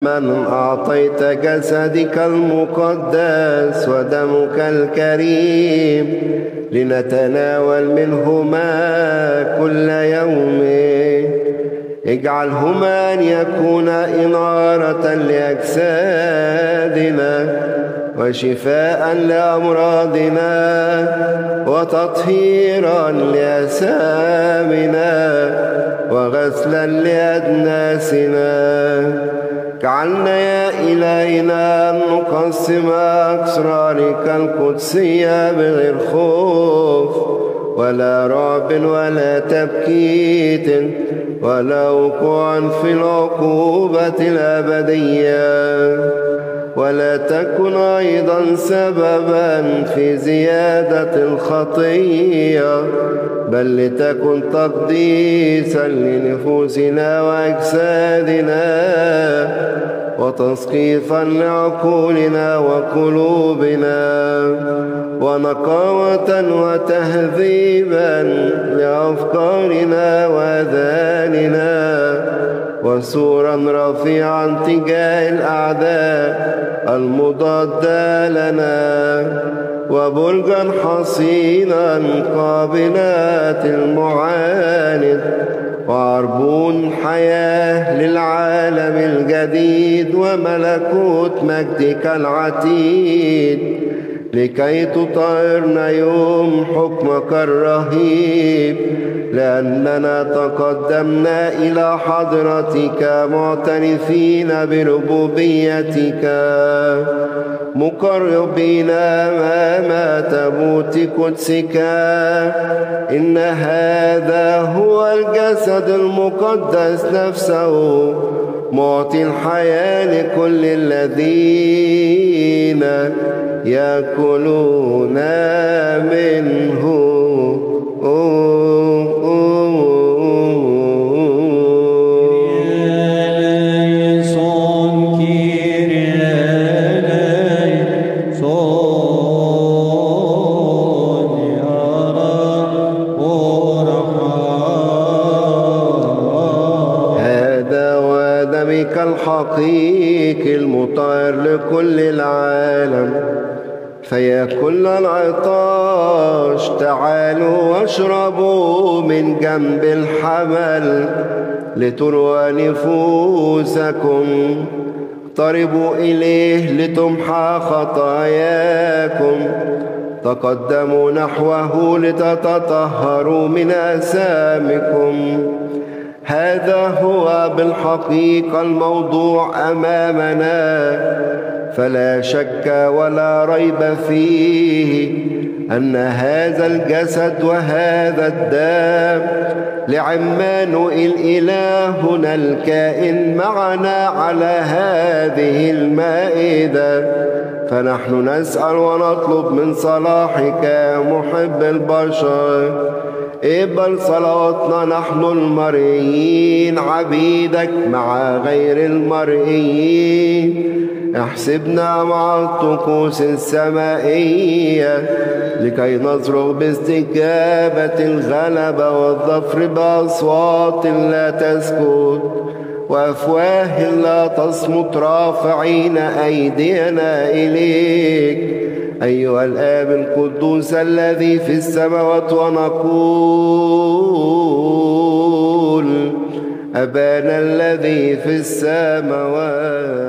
من أعطيت جسدك المقدس ودمك الكريم لنتناول منهما كل يوم، اجعلهما أن يكونا إنارة لأجسادنا وشفاء لأمراضنا وتطهيرا لأسامنا وغسلا لأدناسنا. اجعلنا يا إلهنا أن نقسم أسرارك القدسية بغير خوف ولا رعب ولا تبكيت ولا وقوع في العقوبة الأبدية، ولا تكن أيضا سببا في زيادة الخطية، بل لتكن تقديسا لنفوسنا وأجسادنا وتسقيفا لعقولنا وقلوبنا ونقاوة وتهذيبا لأفكارنا وأذاننا وسورا رفيعا تجاه الأعداء المضادة لنا وبرجا حصينا قابلات المعاند وعربون حياة للعالم الجديد وملكوت مجدك العتيد، لكي تطهرنا يوم حكمك الرهيب، لأننا تقدمنا إلى حضرتك معترفين بربوبيتك مقربين أمام تابوت قدسك. إن هذا هو الجسد المقدس نفسه معطي الحياة لكل الذين يأكلون منه. الحقيقي المطهر لكل العالم، فيا كل العطاش تعالوا واشربوا من جنب الحمل لتروى نفوسكم، اقتربوا إليه لتمحى خطاياكم، تقدموا نحوه لتتطهروا من آثامكم. هذا هو بالحقيقة الموضوع أمامنا، فلا شك ولا ريب فيه أن هذا الجسد وهذا الدم لعمانوئيل إلهنا الكائن معنا على هذه المائدة. فنحن نسأل ونطلب من صلاحك محب البشر، اقبل صلواتنا نحن المرئيين عبيدك مع غير المرئيين، احسبنا مع الطقوس السمائية لكي نصرخ باستجابة الغلبة والظفر بأصوات لا تسكت وأفواه لا تصمت رافعين أيدينا إليك أيها الآب القدوس الذي في السماوات، ونقول أبانا الذي في السماوات